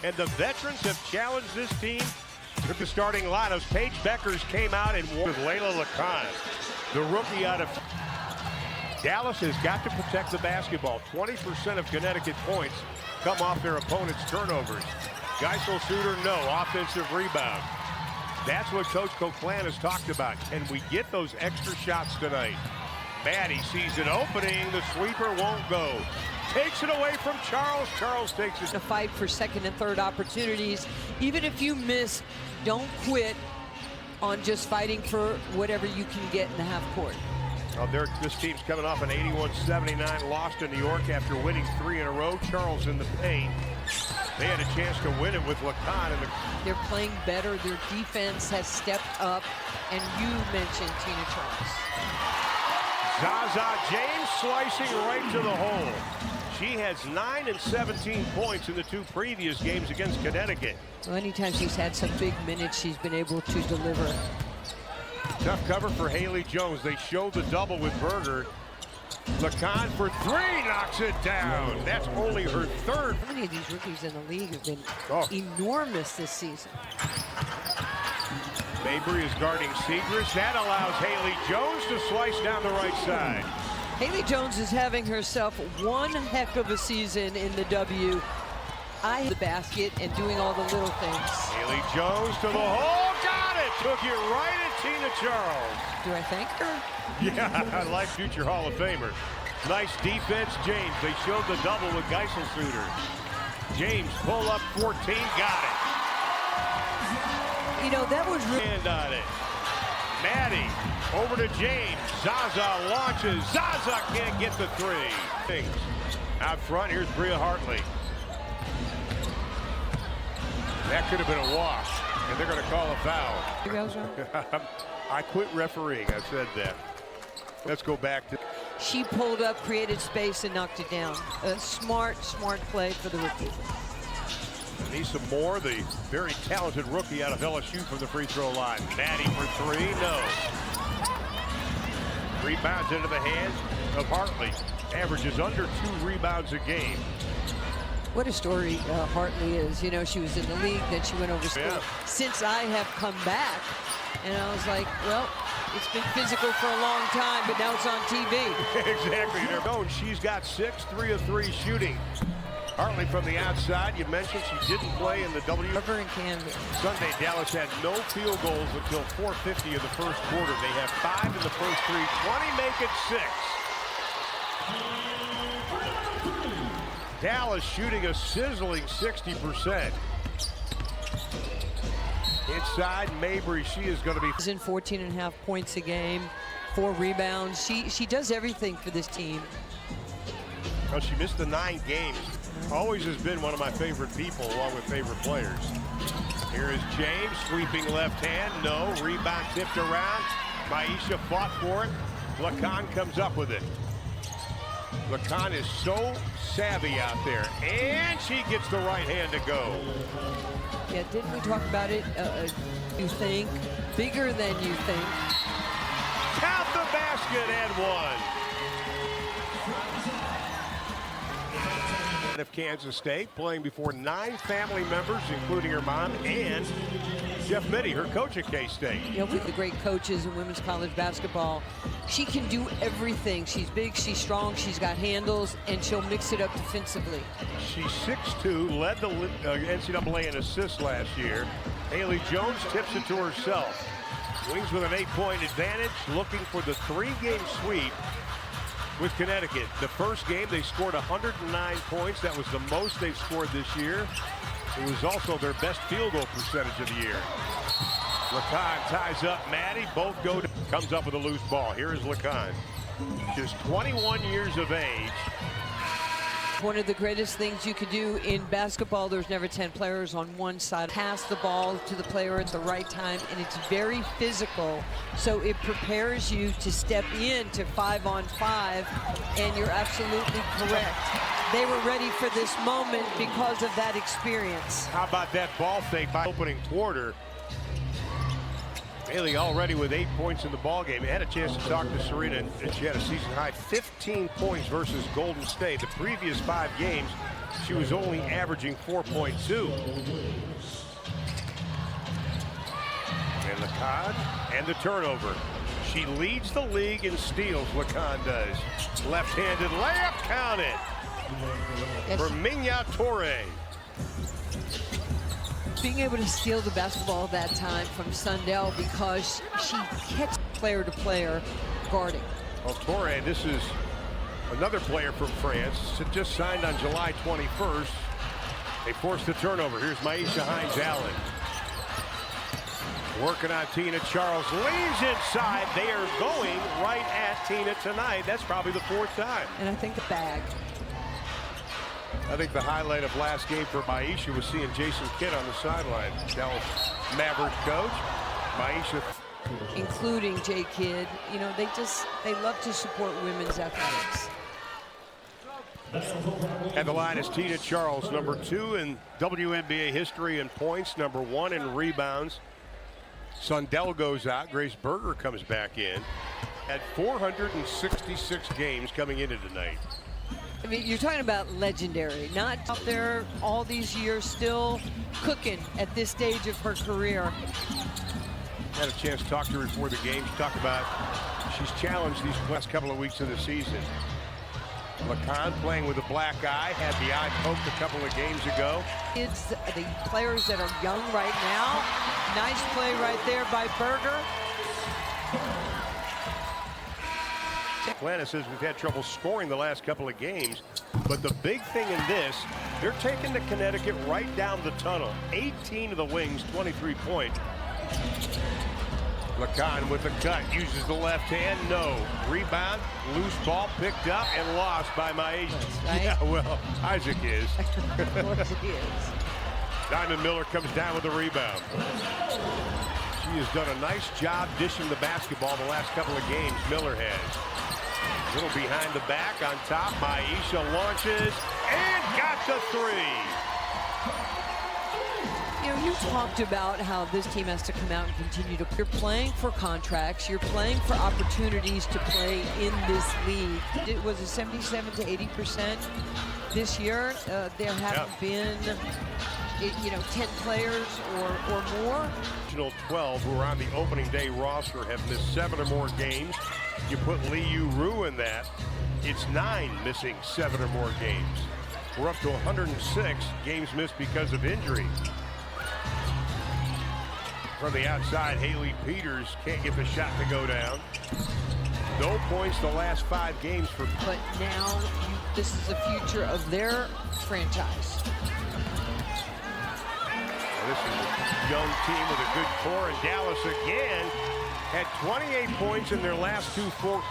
And the veterans have challenged this team with the starting lineups. Paige Beckers came out and won with Layla Lacan, the rookie out of Dallas. Has got to protect the basketball. 20% of Connecticut points come off their opponent's turnovers. Geisel-Suter, no. Offensive rebound. That's what Coach Coquelin has talked about. Can we get those extra shots tonight? Maddie sees an opening. The sweeper won't go. Takes it away from Charles. Charles takes it. To fight for second and third opportunities. Even if you miss, don't quit on just fighting for whatever you can get in the half court. This team's coming off an 81-79 loss to New York after winning 3 in a row. Charles in the paint. They had a chance to win it with Lacan. They're playing better. Their defense has stepped up. And you mentioned Tina Charles. Zaza James slicing right to the hole. She has 9 and 17 points in the 2 previous games against Connecticut. Well, anytime she's had some big minutes, she's been able to deliver. Tough cover for Haley Jones. They showed the double with Berger. Lacan for 3, knocks it down. That's only her 3rd. How many of these rookies in the league have been enormous this season? Mabry is guarding Segrist. That allows Haley Jones to slice down the right side. Haley Jones is having herself one heck of a season in the W. The basket and doing all the little things. Haley Jones to the hole, got it! Took it right at Tina Charles. Do I thank her? Yeah, I like future Hall of Famer. Nice defense, James. They showed the double with Geisel-Suter. James, pull up 14, got it. You know, that was really... Hand on it. Maddie, over to James. Zaza launches. Zaza can't get the 3. Things. Out front, here's Bria Hartley. That could have been a wash, and they're going to call a foul. I quit refereeing, I said that. Let's go back to... She pulled up, created space, and knocked it down. A smart play for the rookie. Anissa Moore, the very talented rookie out of LSU from the free throw line. Maddie for 3, no. Rebounds into the hands of Hartley. Averages under 2 rebounds a game. What a story Hartley is. You know, she was in the league, then she went overseas. Yeah. Since I have come back, and I was like, well, it's been physical for a long time, but now it's on TV. Exactly. She's got 6, 3 of 3 shooting. Hartley from the outside. You mentioned she didn't play in the W. Cover in Canada. Sunday, Dallas had no field goals until 4:50 of the first quarter. They have 5 in the first 3. 20 make it 6. Dallas shooting a sizzling 60%. Inside, Mabry, she is going to be... She's in 14.5 points a game, 4 rebounds. She does everything for this team. Well, she missed the 9 games. Always has been one of my favorite people, along with favorite players. Here is James, sweeping left hand. No, rebound tipped around. Maisha fought for it. Lacan comes up with it. Lacan is so savvy out there, and she gets the right hand to go. Yeah, didn't we talk about it? You think bigger than you think. Count the basket and 1. Of Kansas State, playing before 9 family members, including her mom and Jeff Mitty, her coach at K-State. You know, with the great coaches in women's college basketball, she can do everything. She's big, she's strong, she's got handles, and she'll mix it up defensively. She's 6'2", led the NCAA in assists last year. Haley Jones tips it to herself. Wings with an 8-point advantage, looking for the 3-game sweep with Connecticut. The first game, they scored 109 points. That was the most they've scored this year. It was also their best field goal percentage of the year. Lacan ties up Maddie. Both go to... Comes up with a loose ball. Here is Lacan. Just 21 years of age. One of the greatest things you could do in basketball, there's never 10 players on one side. Pass the ball to the player at the right time, and it's very physical. So it prepares you to step into 5-on-5, and you're absolutely correct. They were ready for this moment because of that experience. How about that ball fake by opening quarter? Bailey already with 8 points in the ballgame. Had a chance to talk to Serena, and she had a season high 15 points versus Golden State. The previous 5 games, she was only averaging 4.2. And LeCon and the turnover. She leads the league in steals, LeCon does. Left-handed layup, count it. For Minya Torre. Being able to steal the basketball that time from Sundell because she catches player to player guarding. Well, Torre, this is another player from France. Just signed on July 21st. They forced the turnover. Here's Maisha Hines-Allen. Working on Tina Charles. Leans inside. They are going right at Tina tonight. That's probably the 4th time. And I think the bag. I think the highlight of last game for Maisha was seeing Jason Kidd on the sideline. Dallas Maverick coach. Maisha. Including Jay Kidd. You know, they love to support women's athletics. And the line is Tina Charles, number 2 in WNBA history in points, number 1 in rebounds. Sundell goes out. Grace Berger comes back in. Had 466 games coming into tonight. I mean, you're talking about legendary, not out there all these years, still cooking at this stage of her career. Had a chance to talk to her before the game. She talked about she's challenged these last couple of weeks of the season. LeCon playing with a black eye, had the eye poked a couple of games ago. It's the players that are young right now. Nice play right there by Berger. Atlanta says we've had trouble scoring the last couple of games, but the big thing in this, they're taking the Connecticut right down the tunnel. 18 of the Wings, 23-point. LeCon with the cut, uses the left hand, no. Rebound, loose ball picked up and lost by Maisha. Right? Yeah, well, Isaac is. Of course he is. Diamond Miller comes down with the rebound. She has done a nice job dishing the basketball the last couple of games, Miller has. A little behind the back, on top, Maisha launches and got the 3. You know, you talked about how this team has to come out and continue to. You're playing for contracts. You're playing for opportunities to play in this league. It was a 77 to 80% this year. There haven't been, you know, 10 players or more. 12 who are on the opening day roster have missed 7 or more games. You put Liu Ru in that, it's 9 missing 7 or more games. We're up to 106 games missed because of injury. From the outside, Haley Peters can't get the shot to go down. No points the last 5 games for. But now this is the future of their franchise. This is a young team with a good core, and Dallas again had 28 points in their last 2 4